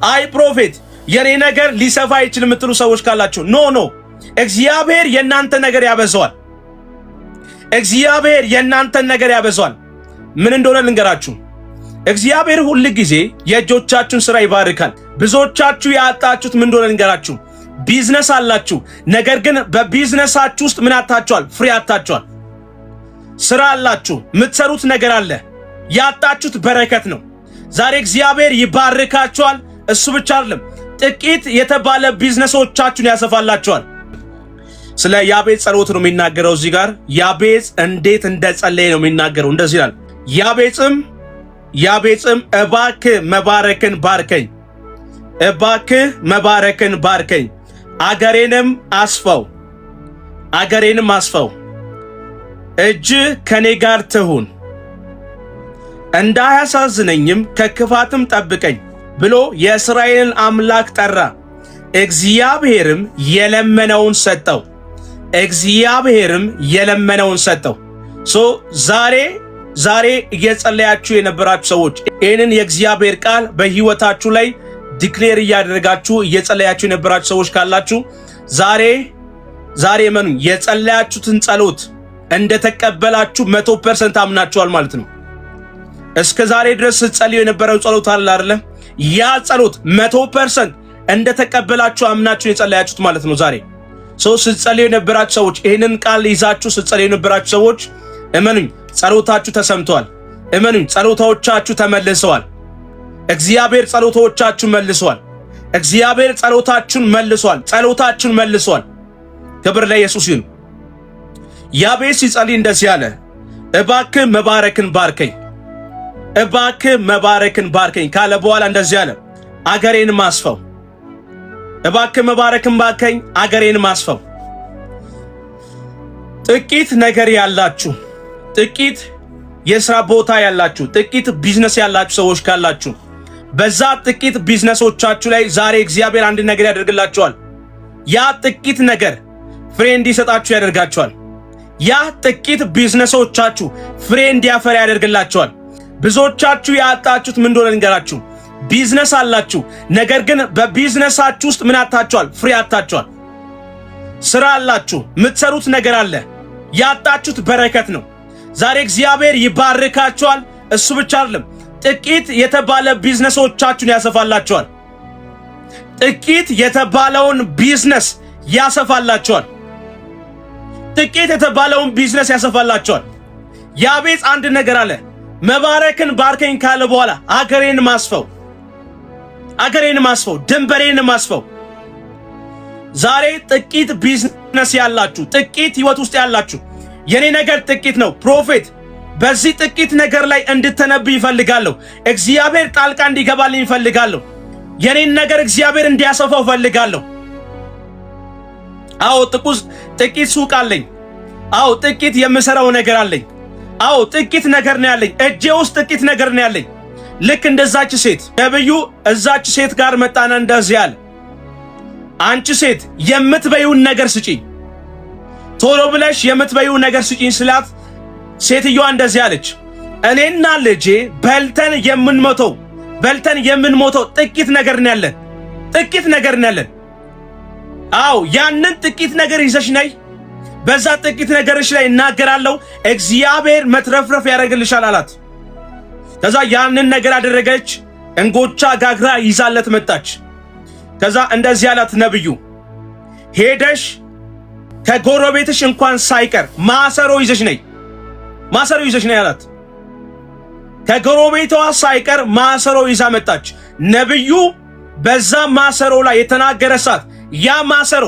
አይ ፕሮፌት የኔ ነገር ሊሰፋ አይችልም የምትሉ ሰዎች ካላችሁ ኖ እግዚአብሔር የናንተ ነገር ያበዛዋል። እግዚአብሔር የናንተ ነገር ያበዛዋል። ምን እንደሆነ ልንገራችሁ። እግዚአብሔር ሁሉ ጊዜ የእጆቻችሁን ስራ ይባርካል። ብዙዎቻችሁ ያጣችሁት ምን እንደሆነ ልንገራችሁ። ቢዝነስ አላችሁ፣ ነገር ግን በቢዝነሳችሁ ውስጥ ምን አጣችኋል? ፍሬ አጣችኋል። ስራ አላችሁ፣ የምትሰሩት ነገር አለ፣ ያጣችሁት በረከት ነው። ዛሬ እግዚአብሔር ይባርካችኋል። እሱ ብቻ አይደለም፣ ጥቂት የተባለ ቢዝነሶቻችሁን ያሰፋላችኋል። ስለ ያቤጽ ጸሎት ነው የሚናገረው እዚህ ጋር። ያቤጽ እንዴት እንደጸለየ ነው የሚናገረው። እንደዚህ ይላል፣ ያቤጽም እባክህ መባረክን ባርከኝ፣ እባክህ መባረክን ባርከኝ፣ አገሬንም አስፈው፣ እጅ ከኔ ጋር ትሁን፣ እንዳያሳዝነኝም ከክፋትም ጠብቀኝ ብሎ የእስራኤልን አምላክ ጠራ። እግዚአብሔርም የለመነውን ሰጠው። ዛሬ እየጸለያችሁ የነበራችሁ ሰዎች ይህንን የእግዚአብሔር ቃል በህይወታችሁ ላይ ዲክሌር እያደረጋችሁ እየጸለያችሁ የነበራችሁ ሰዎች ካላችሁ ዛሬ መኑ የጸለያችሁትን ጸሎት እንደተቀበላችሁ 100% አምናችኋል ማለት ነው። እስከ ዛሬ ድረስ ስትጸልዩ የነበረው ጸሎት አለ አይደለ? ያ ጸሎት 100% እንደተቀበላችሁ አምናችሁ የጸለያችሁት ማለት ነው። ዛሬ ስትጸልዩ የነበራችሁ ሰዎች ይህንን ቃል ይዛችሁ ስትጸልዩ የነበራችሁ ሰዎች እመኑኝ፣ ጸሎታችሁ ተሰምቷል። እመኑኝ፣ ጸሎታዎቻችሁ ተመልሰዋል። እግዚአብሔር ጸሎታዎቻችሁን መልሷል። እግዚአብሔር ጸሎታችሁን መልሷል። ክብር ለኢየሱስ ይሁን። ያቤጽ ሲጸልይ እንደዚህ አለ፣ እባክህ መባረክን ባርከኝ ካለ በኋላ እንደዚህ አለ፣ አገሬንም አስፈው። እባክህ መባረክን ባርከኝ፣ አገሬንም አስፈው። ጥቂት ነገር ያላችሁ፣ ጥቂት የሥራ ቦታ ያላችሁ፣ ጥቂት ቢዝነስ ያላችሁ ሰዎች ካላችሁ በዛ ጥቂት ቢዝነሶቻችሁ ላይ ዛሬ እግዚአብሔር አንድ ነገር ያደርግላችኋል። ያ ጥቂት ነገር ፍሬ እንዲሰጣችሁ ያደርጋችኋል። ያ ጥቂት ቢዝነሶቻችሁ ፍሬ እንዲያፈራ ያደርግላችኋል። ብዙዎቻችሁ ያጣችሁት ምን እንደሆነ ልንገራችሁ። ቢዝነስ አላችሁ፣ ነገር ግን በቢዝነሳችሁ ውስጥ ምን አጣችኋል? ፍሬ አጣችኋል። ስራ አላችሁ፣ የምትሰሩት ነገር አለ፣ ያጣችሁት በረከት ነው። ዛሬ እግዚአብሔር ይባርካችኋል። እሱ ብቻ አይደለም፣ ጥቂት የተባለ ቢዝነሶቻችሁን ያሰፋላችኋል። ጥቂት የተባለውን ቢዝነስ ያሰፋላችኋል። ያሰፋላችኋል። ያቤጽ አንድ ነገር አለ፣ መባረክን ባርከኝ ካለ በኋላ አገሬን ማስፈው፣ ድንበሬን ማስፈው። ዛሬ ጥቂት ቢዝነስ ያላችሁ፣ ጥቂት ህይወት ውስጥ ያላችሁ፣ የኔ ነገር ጥቂት ነው ፕሮፌት፣ በዚህ ጥቂት ነገር ላይ እንድተነብይ ይፈልጋለሁ። እግዚአብሔር ጣልቃ እንዲገባልኝ ይፈልጋለሁ። የኔን ነገር እግዚአብሔር እንዲያሰፋው ይፈልጋለሁ። አዎ ጥቂት ሱቅ አለኝ። አዎ ጥቂት የምሰራው ነገር አለኝ። አዎ ጥቂት ነገር ነው ያለኝ። እጄ ውስጥ ጥቂት ነገር ነው ያለኝ። ልክ እንደዛች ሴት ነብዩ እዛች ሴት ጋር መጣና እንደዚህ አለ፣ አንቺ ሴት የምትበዩን ነገር ስጪኝ፣ ቶሎ ብለሽ የምትበዩን ነገር ስጪኝ ስላት ሴትዮዋ እንደዚህ አለች፣ እኔና ልጄ በልተን የምንሞተው ጥቂት ነገር ነው ያለን። አዎ ያንን ጥቂት ነገር ይዘሽ ነይ፣ በዛ ጥቂት ነገርሽ ላይ እናገራለሁ፣ እግዚአብሔር መትረፍረፍ ያደርግልሻል አላት። ከዛ ያንን ነገር አደረገች። እንጎቻ ጋግራ ይዛለት መጣች። ከዛ እንደዚህ አላት ነብዩ፣ ሄደሽ ከጎረቤትሽ እንኳን ሳይቀር ማሰሮ ይዘሽ ነይ አላት። ከጎረቤቷ ሳይቀር ማሰሮ ይዛ መጣች። ነብዩ በዛ ማሰሮ ላይ የተናገረ ሰዓት ያ ማሰሮ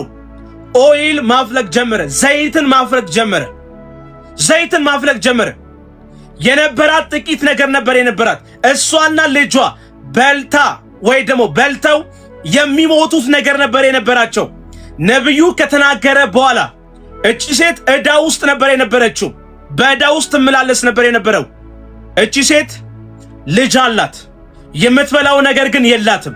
ኦይል ማፍለቅ ጀመረ፣ ዘይትን ማፍለቅ ጀመረ። የነበራት ጥቂት ነገር ነበር የነበራት። እሷና ልጇ በልተው የሚሞቱት ነገር ነበር የነበራቸው። ነብዩ ከተናገረ በኋላ እቺ ሴት ዕዳ ውስጥ ነበር የነበረችው። በዕዳ ውስጥ ትመላለስ ነበር የነበረው። እቺ ሴት ልጅ አላት፣ የምትበላው ነገር ግን የላትም።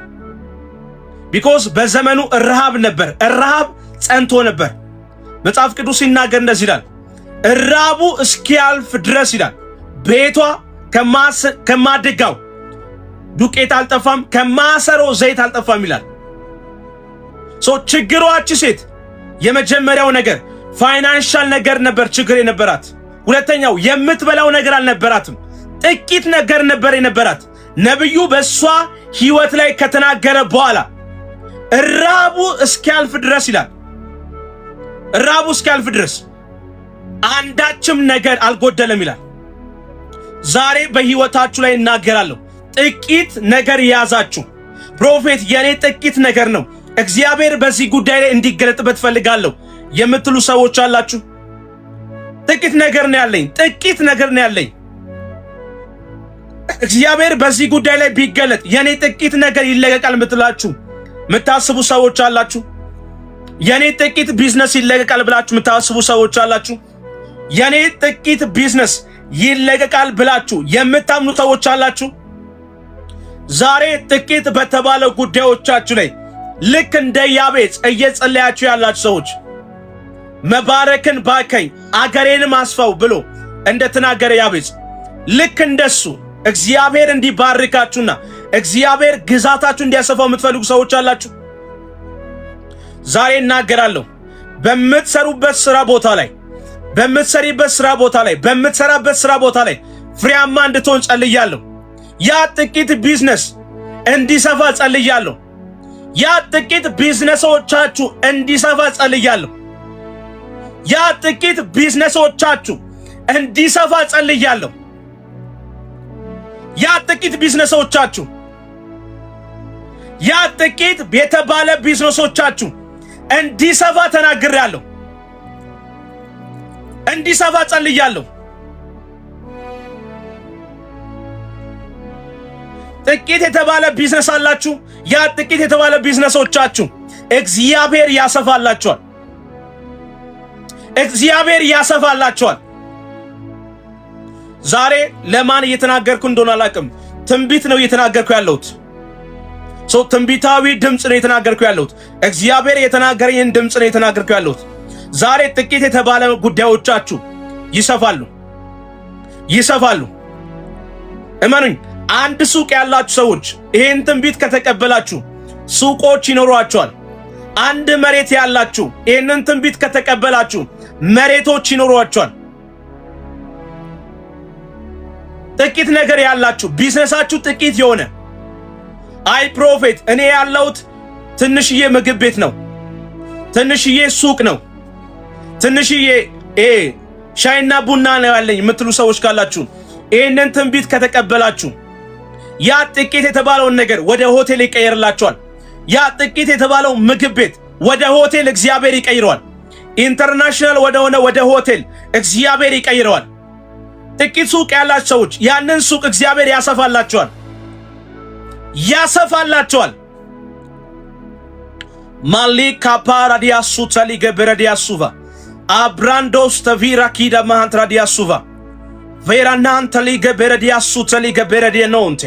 ቢኮዝ በዘመኑ ረሃብ ነበር፣ ረሃብ ጸንቶ ነበር። መጽሐፍ ቅዱስ ሲናገር እንደዚህ ይላል፣ ረሃቡ እስኪያልፍ ድረስ ይላል ቤቷ ከማድጋው ዱቄት አልጠፋም፣ ከማሰሮ ዘይት አልጠፋም ይላል። ችግሯች ሴት የመጀመሪያው ነገር ፋይናንሻል ነገር ነበር ችግር የነበራት። ሁለተኛው የምትበላው ነገር አልነበራትም፣ ጥቂት ነገር ነበር የነበራት። ነብዩ በሷ ህይወት ላይ ከተናገረ በኋላ ራቡ እስኪያልፍ ድረስ ይላል፣ ራቡ እስኪያልፍ ድረስ አንዳችም ነገር አልጎደለም ይላል። ዛሬ በህይወታችሁ ላይ እናገራለሁ፣ ጥቂት ነገር ያዛችሁ ፕሮፌት የኔ ጥቂት ነገር ነው እግዚአብሔር በዚህ ጉዳይ ላይ እንዲገለጥበት ፈልጋለሁ የምትሉ ሰዎች አላችሁ። ጥቂት ነገር ነው ያለኝ፣ ጥቂት ነገር ነው ያለኝ፣ እግዚአብሔር በዚህ ጉዳይ ላይ ቢገለጥ የኔ ጥቂት ነገር ይለቀቃል የምትላችሁ የምታስቡ ሰዎች አላችሁ። የኔ ጥቂት ቢዝነስ ይለቀቃል ብላችሁ የምታስቡ ሰዎች አላችሁ። የኔ ጥቂት ቢዝነስ ይለቀቃል ብላችሁ የምታምኑ ሰዎች አላችሁ። ዛሬ ጥቂት በተባለ ጉዳዮቻችሁ ላይ ልክ እንደ ያቤጽ እየጸለያችሁ ያላችሁ ሰዎች መባረክን ባከኝ አገሬንም አስፋው ብሎ እንደተናገረ ያቤጽ ልክ እንደሱ እግዚአብሔር እንዲባርካችሁና እግዚአብሔር ግዛታችሁ እንዲያሰፋው የምትፈልጉ ሰዎች አላችሁ። ዛሬ እናገራለሁ፣ በምትሰሩበት ስራ ቦታ ላይ፣ በምትሰሪበት ስራ ቦታ ላይ፣ በምትሰራበት ስራ ቦታ ላይ ፍሬያማ እንድትሆን ጸልያለሁ። ያ ጥቂት ቢዝነስ እንዲሰፋ ጸልያለሁ። ያ ጥቂት ቢዝነሶቻችሁ እንዲሰፋ ጸልያለሁ። ያ ጥቂት ቢዝነሶቻችሁ እንዲሰፋ ጸልያለሁ። ያ ጥቂት ቢዝነሶቻችሁ፣ ያ ጥቂት የተባለ ቢዝነሶቻችሁ እንዲሰፋ ተናግሬያለሁ፣ እንዲሰፋ ጸልያለሁ። ጥቂት የተባለ ቢዝነስ አላችሁ። ያ ጥቂት የተባለ ቢዝነሶቻችሁ እግዚአብሔር ያሰፋላችኋል፣ እግዚአብሔር ያሰፋላችኋል። ዛሬ ለማን እየተናገርኩ እንደሆነ አላውቅም። ትንቢት ነው እየተናገርኩ ያለሁት። ትንቢታዊ ድምፅ ነው እየተናገርኩ ያለሁት። እግዚአብሔር የተናገረኝን ድምፅ ነው እየተናገርኩ ያለሁት። ዛሬ ጥቂት የተባለ ጉዳዮቻችሁ ይሰፋሉ፣ ይሰፋሉ። እመኑኝ። አንድ ሱቅ ያላችሁ ሰዎች ይሄን ትንቢት ከተቀበላችሁ ሱቆች ይኖሯቸዋል። አንድ መሬት ያላችሁ ይሄንን ትንቢት ከተቀበላችሁ መሬቶች ይኖሯቸዋል። ጥቂት ነገር ያላችሁ ቢዝነሳችሁ ጥቂት የሆነ አይ ፕሮፌት እኔ ያለሁት ትንሽዬ ምግብ ቤት ነው፣ ትንሽዬ ሱቅ ነው፣ ትንሽዬ ሻይና ቡና ነው ያለኝ የምትሉ ሰዎች ካላችሁ ይሄንን ትንቢት ከተቀበላችሁ ያ ጥቂት የተባለውን ነገር ወደ ሆቴል ይቀየርላችኋል። ያ ጥቂት የተባለው ምግብ ቤት ወደ ሆቴል እግዚአብሔር ይቀይረዋል። ኢንተርናሽናል ወደሆነ ወደ ሆቴል እግዚአብሔር ይቀይረዋል። ጥቂት ሱቅ ያላችሁ ሰዎች ያንን ሱቅ እግዚአብሔር ያሰፋላችኋል፣ ያሰፋላችኋል። ማሊካ ፓራዲያሱ ተሊገ በረዲያሱቫ አብራንዶስ ተቪራ ኪዳ ማንትራዲያሱቫ ቬራናን ተሊገ በረዲያሱ ተሊገ በረዲያኖንቴ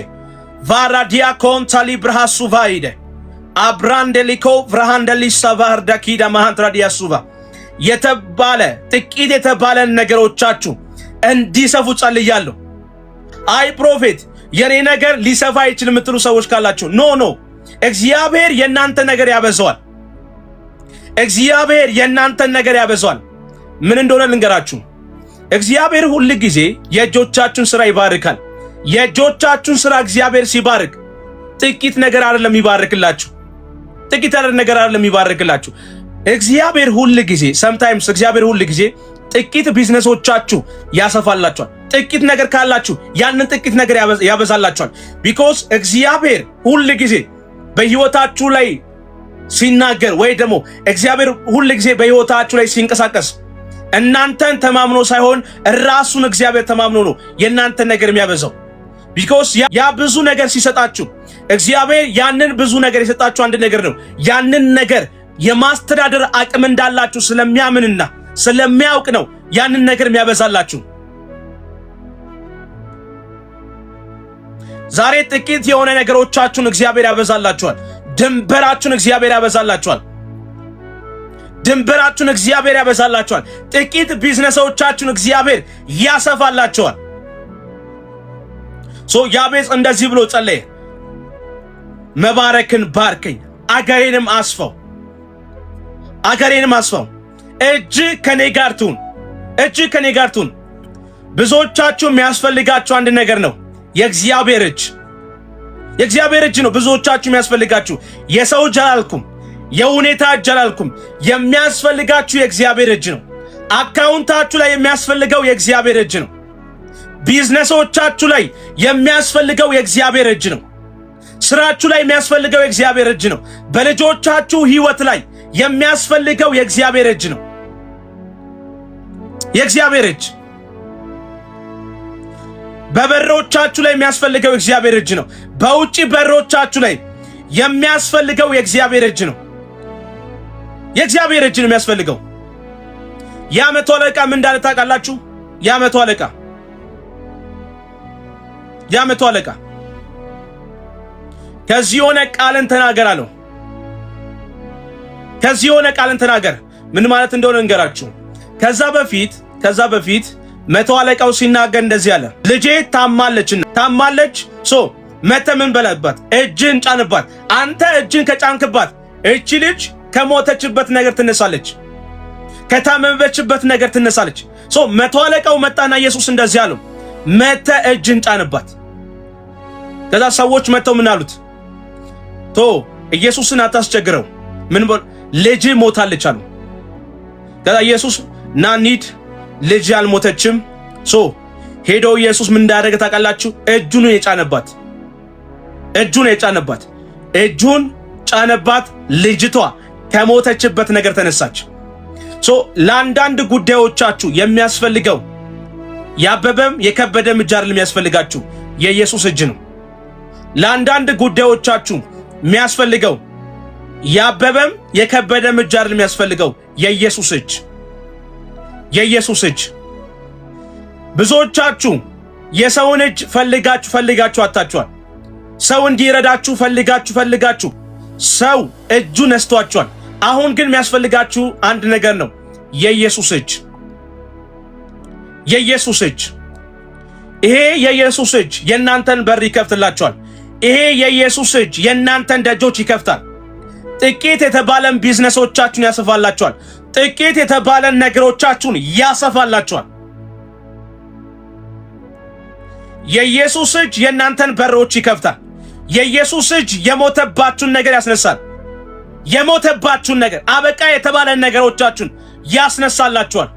ቫራዲያ ኮንታሊ ብራሱቫይደ አብራንደሊኮ ብራሃንደሊሳቫር ዳኪዳ ማንትራዲያሱቫ የተባለ ጥቂት የተባለ ነገሮቻችሁ እንዲሰፉ ጸልያለሁ። አይ ፕሮፌት የኔ ነገር ሊሰፋ አይችልም የምትሉ ሰዎች ካላችሁ ኖ እግዚአብሔር የናንተ ነገር ያበዛዋል። እግዚአብሔር የናንተ ነገር ያበዛዋል። ምን እንደሆነ ልንገራችሁ። እግዚአብሔር ሁሉ ጊዜ የእጆቻችሁን ስራ ይባርካል። የእጆቻችሁን ስራ እግዚአብሔር ሲባርክ ጥቂት ነገር አይደለም ይባርክላችሁ፣ ጥቂት ነገር አይደለም ይባርክላችሁ። እግዚአብሔር ሁሉ ጊዜ sometimes እግዚአብሔር ሁሉ ጊዜ ጥቂት ቢዝነሶቻችሁ ያሰፋላችኋል። ጥቂት ነገር ካላችሁ ያንን ጥቂት ነገር ያበዛላችኋል። ቢኮዝ እግዚአብሔር ሁሉ ጊዜ በህይወታችሁ ላይ ሲናገር ወይ ደግሞ እግዚአብሔር ሁሉ ጊዜ በህይወታችሁ ላይ ሲንቀሳቀስ እናንተን ተማምኖ ሳይሆን ራሱን እግዚአብሔር ተማምኖ ነው የናንተ ነገር የሚያበዛው። ቢኮዝ ያ ብዙ ነገር ሲሰጣችሁ እግዚአብሔር ያንን ብዙ ነገር የሰጣችሁ አንድ ነገር ነው። ያንን ነገር የማስተዳደር አቅም እንዳላችሁ ስለሚያምንና ስለሚያውቅ ነው ያንን ነገር የሚያበዛላችሁ። ዛሬ ጥቂት የሆነ ነገሮቻችሁን እግዚአብሔር ያበዛላችኋል። ድንበራችሁን እግዚአብሔር ያበዛላችኋል። ድንበራችሁን እግዚአብሔር ያበዛላችኋል። ጥቂት ቢዝነሶቻችሁን እግዚአብሔር ያሰፋላችኋል። ያቤጽ እንደዚህ ብሎ ጸለየ። መባረክን ባርከኝ፣ አገሬንም አስፋው፣ አገሬንም አስፋው። እጅ ከኔ ጋር ትሁን፣ እጅ ከኔ ጋር ትሁን። ብዙዎቻችሁ የሚያስፈልጋችሁ አንድ ነገር ነው፣ የእግዚአብሔር እጅ። የእግዚአብሔር እጅ ነው ብዙዎቻችሁ የሚያስፈልጋችሁ። የሰው እጅ አላልኩም፣ የሁኔታ እጅ አላልኩም። የሚያስፈልጋችሁ የእግዚአብሔር እጅ ነው። አካውንታችሁ ላይ የሚያስፈልገው የእግዚአብሔር እጅ ነው። ቢዝነሶቻችሁ ላይ የሚያስፈልገው የእግዚአብሔር እጅ ነው። ስራችሁ ላይ የሚያስፈልገው የእግዚአብሔር እጅ ነው። በልጆቻችሁ ህይወት ላይ የሚያስፈልገው የእግዚአብሔር እጅ ነው። የእግዚአብሔር እጅ በበሮቻችሁ ላይ የሚያስፈልገው የእግዚአብሔር እጅ ነው። በውጪ በሮቻችሁ ላይ የሚያስፈልገው የእግዚአብሔር እጅ ነው። የእግዚአብሔር እጅ ነው የሚያስፈልገው። የዓመቱ አለቃ ምን እንዳለ ታውቃላችሁ? የዓመቱ አለቃ ከዚህ የሆነ ቃልን ተናገር አለው። ከዚህ የሆነ ቃልን ተናገር ምን ማለት እንደሆነ እንገራችሁ። ከዛ በፊት መቶ አለቃው ሲናገር እንደዚህ አለ። ልጄ ታማለች፣ መተ ምን በለባት? እጅን ጫንባት። አንተ እጅን ከጫንክባት እቺ ልጅ ከሞተችበት ነገር ትነሳለች፣ ከታመመችበት ነገር ትነሳለች። መቶ አለቃው መጣና ኢየሱስ እንደዚህ አለው፣ መተ እጅን ጫንባት። ከዛ ሰዎች መተው ምን አሉት? ኢየሱስን አታስቸግረው፣ ምን ልጅ ሞታለች አሉ። ከዛ ኢየሱስ ና እንሂድ፣ ልጅ አልሞተችም። ሄዶ ኢየሱስ ምን እንዳደረገ ታውቃላችሁ? እጁን ጫነባት። ልጅቷ ከሞተችበት ነገር ተነሳች። ለአንዳንድ ጉዳዮቻችሁ የሚያስፈልገው ያበበም የከበደም እጅ አይደለም የሚያስፈልጋችሁ፣ የኢየሱስ እጅ ነው። ለአንዳንድ ጉዳዮቻችሁ የሚያስፈልገው ያበበም የከበደም እጅ አይደለም የሚያስፈልገው፣ የኢየሱስ እጅ። ብዙዎቻችሁ የሰውን እጅ ፈልጋችሁ አጣችኋል። ሰው እንዲረዳችሁ ፈልጋችሁ ሰው እጁ ነስቷችኋል። አሁን ግን የሚያስፈልጋችሁ አንድ ነገር ነው፣ የኢየሱስ እጅ። ይሄ የኢየሱስ እጅ የእናንተን በር ይከፍትላችኋል። ይሄ የኢየሱስ እጅ የእናንተን ደጆች ይከፍታል። ጥቂት የተባለን ቢዝነሶቻችሁን ያሰፋላችኋል። ጥቂት የተባለን ነገሮቻችሁን ያሰፋላችኋል። የኢየሱስ እጅ የእናንተን በሮች ይከፍታል። የኢየሱስ እጅ የሞተባችሁን ነገር ያስነሳል። የሞተባችሁን ነገር አበቃ የተባለን ነገሮቻችሁን ያስነሳላችኋል።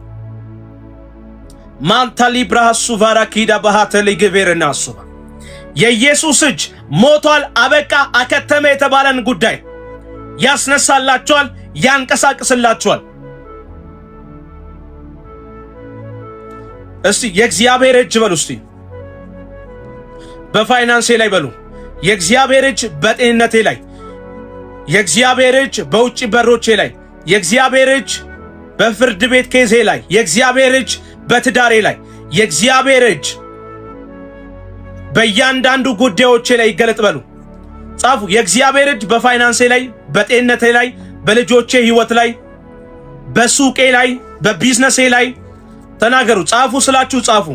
ማንታሊ ብራሱ ቫራኪዳ ባሃተሊ ግቤርና ሱባ የኢየሱስ እጅ ሞቷል፣ አበቃ፣ አከተመ የተባለን ጉዳይ ያስነሳላችኋል፣ ያንቀሳቅስላችኋል። እስቲ የእግዚአብሔር እጅ በሉ። እስቲ በፋይናንሴ ላይ በሉ። የእግዚአብሔር እጅ በጤንነቴ ላይ፣ የእግዚአብሔር እጅ በውጪ በሮቼ ላይ፣ የእግዚአብሔር እጅ በፍርድ ቤት ኬዜ ላይ፣ የእግዚአብሔር እጅ በትዳሬ ላይ፣ የእግዚአብሔር እጅ በእያንዳንዱ ጉዳዮቼ ላይ ይገለጥ በሉ። ጻፉ። የእግዚአብሔር እጅ በፋይናንሴ ላይ፣ በጤንነቴ ላይ፣ በልጆቼ ህይወት ላይ፣ በሱቄ ላይ፣ በቢዝነሴ ላይ ተናገሩ። ጻፉ ስላችሁ ጻፉ።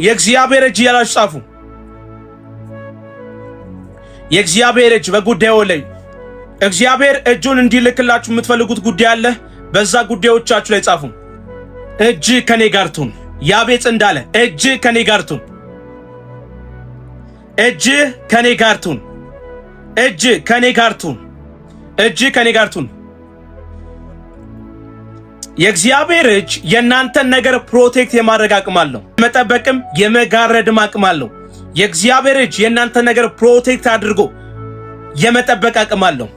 የእግዚአብሔር እጅ ያላችሁ ጻፉ። የእግዚአብሔር እጅ በጉዳዩ ላይ እግዚአብሔር እጁን እንዲልክላችሁ የምትፈልጉት ጉዳይ አለ። በዛ ጉዳዮቻችሁ ላይ ጻፉ። እጅ ከኔ ጋር ትሁን። ያቤጽ እንዳለ እጅ ከኔ ጋር ትሁን። እጅ ከኔ ጋር ትሁን። እጅ ከኔ ጋር ትሁን። እጅ ከኔ ጋር ትሁን። የእግዚአብሔር እጅ የእናንተን ነገር ፕሮቴክት የማድረግ አቅም አለው፣ መጠበቅም የመጋረድም አቅም አለው። የእግዚአብሔር እጅ የእናንተን ነገር ፕሮቴክት አድርጎ የመጠበቅ አቅም አለው።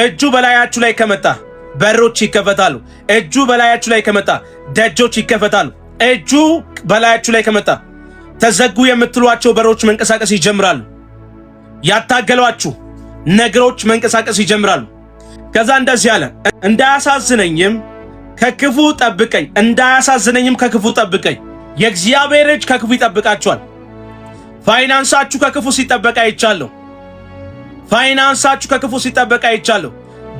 እጁ በላያችሁ ላይ ከመጣ በሮች ይከፈታሉ። እጁ በላያችሁ ላይ ከመጣ ደጆች ይከፈታሉ። እጁ በላያችሁ ላይ ከመጣ ተዘጉ የምትሏቸው በሮች መንቀሳቀስ ይጀምራሉ። ያታገሏችሁ ነገሮች መንቀሳቀስ ይጀምራሉ። ከዛ እንደዚህ አለ፣ እንዳያሳዝነኝም ከክፉ ጠብቀኝ፣ እንዳያሳዝነኝም ከክፉ ጠብቀኝ። የእግዚአብሔር እጅ ከክፉ ይጠብቃችኋል። ፋይናንሳችሁ ከክፉ ሲጠበቅ አይቻለሁ። ፋይናንሳችሁ ከክፉ ሲጠበቅ አይቻለሁ።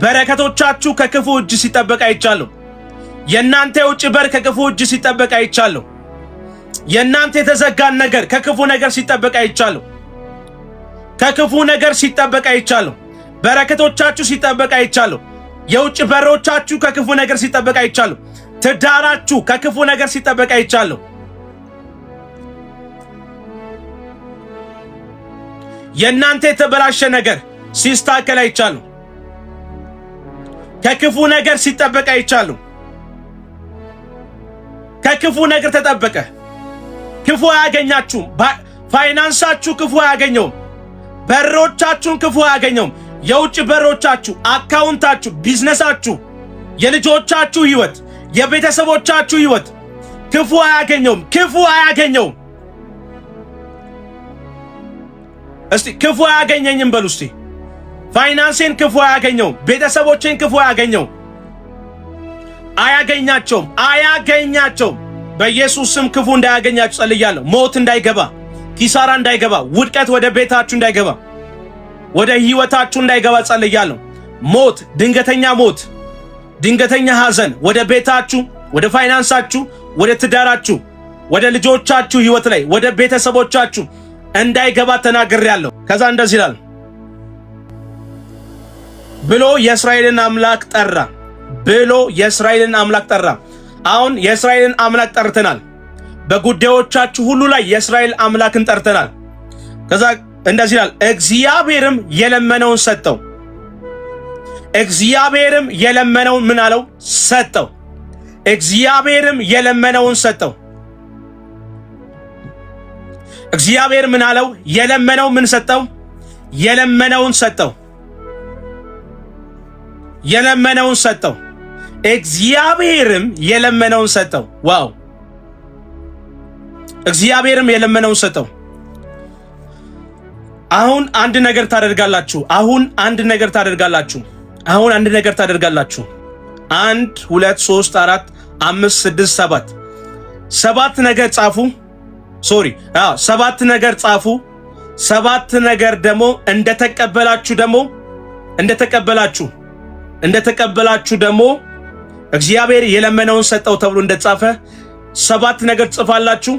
በረከቶቻችሁ ከክፉ እጅ ሲጠበቅ አይቻለሁ። የእናንተ የውጭ በር ከክፉ እጅ ሲጠበቅ አይቻለሁ። የእናንተ የተዘጋን ነገር ከክፉ ነገር ሲጠበቅ አይቻለሁ። ከክፉ ነገር ሲጠበቅ አይቻለሁ። በረከቶቻችሁ ሲጠበቅ አይቻለሁ። የውጭ በሮቻችሁ ከክፉ ነገር ሲጠበቅ አይቻለሁ። ትዳራችሁ ከክፉ ነገር ሲጠበቅ አይቻለሁ። የእናንተ የተበላሸ ነገር ሲስተካከል አይቻለሁ። ከክፉ ነገር ሲጠበቅ አይቻለሁ። ከክፉ ነገር ተጠበቀ። ክፉ አያገኛችሁም። ፋይናንሳችሁ ክፉ አያገኘውም። በሮቻችሁን ክፉ አያገኘውም። የውጭ በሮቻችሁ፣ አካውንታችሁ፣ ቢዝነሳችሁ፣ የልጆቻችሁ ህይወት፣ የቤተሰቦቻችሁ ህይወት ክፉ አያገኘውም። ክፉ አያገኘውም። እስቲ ክፉ አያገኘኝም በሉ እስቲ። ፋይናንሴን ክፉ አያገኘውም። ቤተሰቦቼን ክፉ አያገኘውም። አያገኛቸውም። አያገኛቸውም። በኢየሱስ ስም ክፉ እንዳያገኛችሁ ጸልያለሁ። ሞት እንዳይገባ፣ ኪሳራ እንዳይገባ፣ ውድቀት ወደ ቤታችሁ እንዳይገባ፣ ወደ ህይወታችሁ እንዳይገባ ጸልያለሁ። ሞት፣ ድንገተኛ ሐዘን ወደ ቤታችሁ፣ ወደ ፋይናንሳችሁ፣ ወደ ትዳራችሁ፣ ወደ ልጆቻችሁ ህይወት ላይ፣ ወደ ቤተሰቦቻችሁ እንዳይገባ ተናግሬያለሁ። ከዛ እንደዚህ ይላል ብሎ የእስራኤልን አምላክ ጠራ። ብሎ የእስራኤልን አምላክ ጠራ። አሁን የእስራኤልን አምላክ ጠርተናል። በጉዳዮቻችሁ ሁሉ ላይ የእስራኤል አምላክን ጠርተናል። ከዛ እንደዚህ ይላል እግዚአብሔርም የለመነውን ሰጠው። እግዚአብሔርም የለመነውን ምን አለው? ሰጠው። እግዚአብሔርም የለመነውን ሰጠው። እግዚአብሔር ምን አለው? የለመነው ምን ሰጠው? የለመነውን ሰጠው። የለመነውን ሰጠው። እግዚአብሔርም የለመነውን ሰጠው። ዋው! እግዚአብሔርም የለመነውን ሰጠው። አሁን አንድ ነገር ታደርጋላችሁ። አሁን አንድ ነገር ታደርጋላችሁ። 1 2 3 4 5 6 7 7 ነገር ጻፉ። ሰባት ነገር ጻፉ። 7 ነገር ደግሞ እንደተቀበላችሁ ደግሞ እግዚአብሔር የለመነውን ሰጠው ተብሎ እንደተጻፈ 7 ነገር ጽፋላችሁ።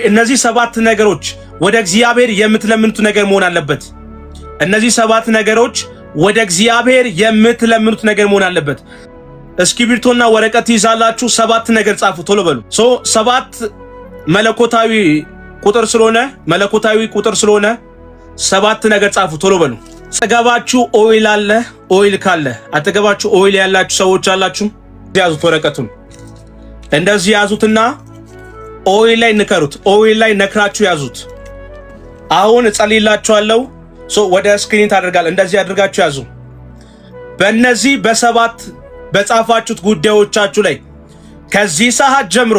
እነዚህ 7 ነገሮች ወደ እግዚአብሔር የምትለምኑት ነገር መሆን አለበት። እነዚህ 7 ነገሮች ወደ እግዚአብሔር የምትለምኑት ነገር መሆን አለበት። እስክሪብቶና ወረቀት ይዛላችሁ 7 ነገር ጻፉ። ቶሎ በሉ። 7 መለኮታዊ ቁጥር ስለሆነ 7 ነገር ጻፉ። ቶሎ በሉ። አጠገባችሁ ኦይል አለ። ኦይል ካለ አጠገባችሁ ኦይል ያላችሁ ሰዎች አላችሁ። ያዙት፣ ወረቀቱን እንደዚህ ያዙትና ኦይል ላይ ንከሩት። ኦይል ላይ ነክራችሁ ያዙት። አሁን እጸልይላችኋለሁ። ወደ ስክሪን ታደርጋለህ። እንደዚህ አድርጋችሁ ያዙ። በእነዚህ በ7 በጻፋችሁት ጉዳዮቻችሁ ላይ ከዚህ ሰዓት ጀምሮ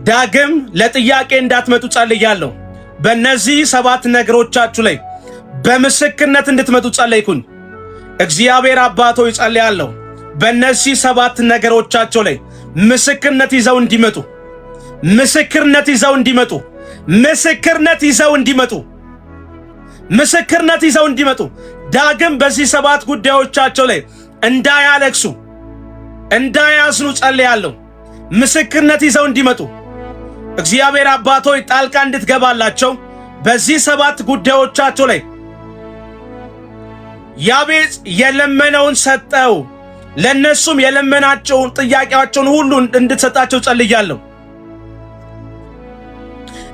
ዳግም ለጥያቄ እንዳትመጡ ጸልያለሁ። በእነዚህ 7 ነገሮቻችሁ ላይ በምስክርነት እንድትመጡ ጸለይኩኝ። እግዚአብሔር አባቶ ይጸልያለሁ። በእነዚህ 7 ነገሮቻቸው ላይ ምስክርነት ይዘው እንዲመጡ ዳግም በዚህ 7 ጉዳዮቻቸው ላይ እንዳያለቅሱ እንዳያዝኑ ጸልያለሁ። ምስክርነት ይዘው እንዲመጡ እግዚአብሔር አባቶ ጣልቃ እንድትገባላቸው በዚህ 7 ጉዳዮቻቸው ላይ ያቤጽ የለመነውን ሰጠው። ለነሱም የለመናቸውን ጥያቄያቸውን ሁሉ እንድትሰጣቸው ጸልያለሁ።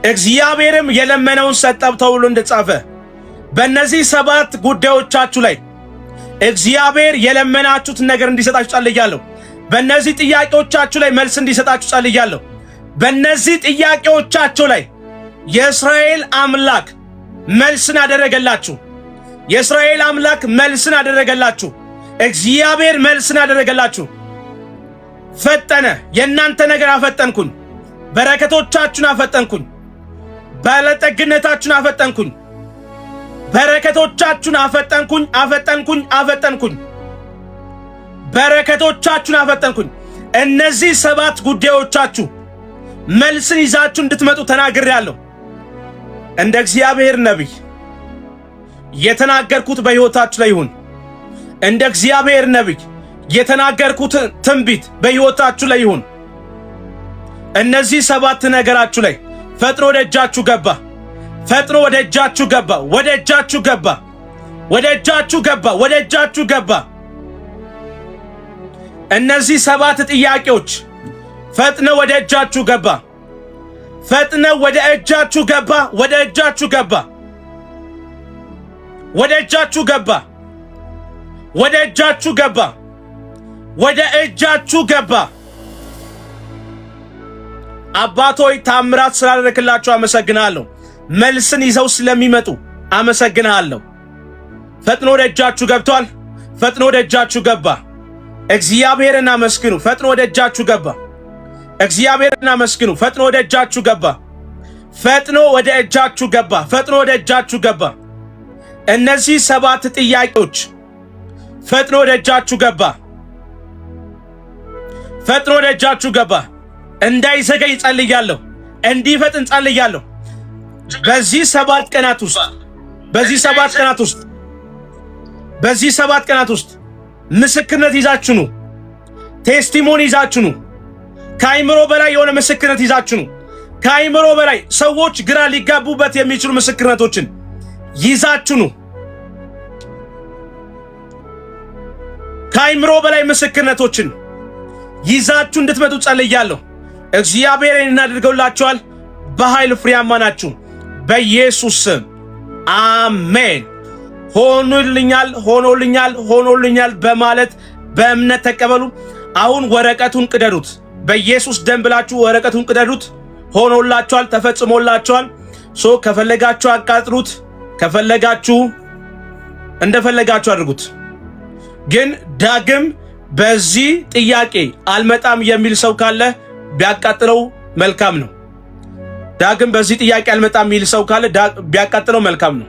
እግዚአብሔርም የለመነውን ሰጠው ተብሎ እንደጻፈ በእነዚህ 7 ጉዳዮቻችሁ ላይ እግዚአብሔር የለመናችሁትን ነገር እንዲሰጣችሁ ጸልያለሁ። በእነዚህ ጥያቄዎቻችሁ ላይ መልስ እንዲሰጣችሁ ጸልያለሁ። በእነዚህ ጥያቄዎቻችሁ ላይ የእስራኤል አምላክ መልስን አደረገላችሁ። የእስራኤል አምላክ መልስን አደረገላችሁ። እግዚአብሔር መልስን አደረገላችሁ። ፈጠነ። የእናንተ ነገር አፈጠንኩኝ። በረከቶቻችሁን አፈጠንኩኝ። ባለጠግነታችሁን አፈጠንኩኝ። በረከቶቻችሁን አፈጠንኩኝ። በረከቶቻችሁን አፈጠንኩኝ። እነዚህ 7 ጉዳዮቻችሁ መልስን ይዛችሁ እንድትመጡ ተናግሬያለሁ። እንደ እግዚአብሔር ነቢይ የተናገርኩት በሕይወታችሁ ላይ ይሁን። እንደ እግዚአብሔር ነቢይ የተናገርኩት ትንቢት በሕይወታችሁ ላይ ይሁን። እነዚህ 7 ነገራችሁ ላይ ፈጥኖ ወደ እጃችሁ ገባ። ፈጥኖ ወደ እጃችሁ ገባ። ወደ እጃችሁ ገባ። ወደ እጃችሁ ገባ። ወደ እጃችሁ ገባ። እነዚህ 7 ጥያቄዎች ፈጥነው ወደ እጃችሁ ገባ። ፈጥነው ወደ እጃችሁ ገባ። ወደ እጃችሁ ገባ። ወደ እጃችሁ ገባ። ወደ እጃችሁ ገባ። ወደ እጃችሁ ገባ። አባቶይ ታምራት ስላደረክላችሁ አመሰግናለሁ። መልስን ይዘው ስለሚመጡ አመሰግናለሁ። ፈጥኖ ወደ እጃችሁ ገብቷል። ፈጥኖ ወደ እጃችሁ ገባ። እግዚአብሔርን አመስግኑ። ፈጥኖ ወደ እጃችሁ ገባ። እግዚአብሔርን አመስግኑ። ፈጥኖ ወደ እጃችሁ ገባ። ፈጥኖ ወደ እጃችሁ ገባ። ፈጥኖ ወደ እጃችሁ ገባ። እነዚህ 7 ጥያቄዎች ፈጥኖ ወደ እጃችሁ ገባ። ፈጥኖ ወደ እጃችሁ ገባ። እንዳይዘገይ ጸልያለሁ። እንዲፈጥን ጸልያለሁ። በዚህ 7 ቀናት ውስጥ በዚህ 7 ቀናት ውስጥ ምስክርነት ይዛችሁ ነው። ቴስቲሞኒ ይዛችሁ ነው። ከአይምሮ በላይ የሆነ ምስክርነት ይዛችሁ ነው። ከአይምሮ በላይ ሰዎች ግራ ሊጋቡበት የሚችሉ ምስክርነቶችን ይዛችሁ ነው። ከአይምሮ በላይ ምስክርነቶችን ይዛችሁ እንድትመጡ ጸልያለሁ። እግዚአብሔር እናደርገውላችኋል። በኃይል ፍሬያማ ናችሁ በኢየሱስ ስም አሜን። ሆኖልኛል በማለት በእምነት ተቀበሉ። አሁን ወረቀቱን ቅደዱት። በኢየሱስ ደም ብላችሁ ወረቀቱን ቅደዱት። ሆኖላችኋል፣ ተፈጽሞላችኋል። ከፈለጋችሁ አቃጥሉት፣ ከፈለጋችሁ እንደፈለጋችሁ አድርጉት። ግን ዳግም በዚህ ጥያቄ አልመጣም የሚል ሰው ካለ ቢያቃጥለው መልካም ነው። ዳግም በዚህ ጥያቄ አልመጣም የሚል ሰው ካለ ቢያቃጥለው መልካም ነው።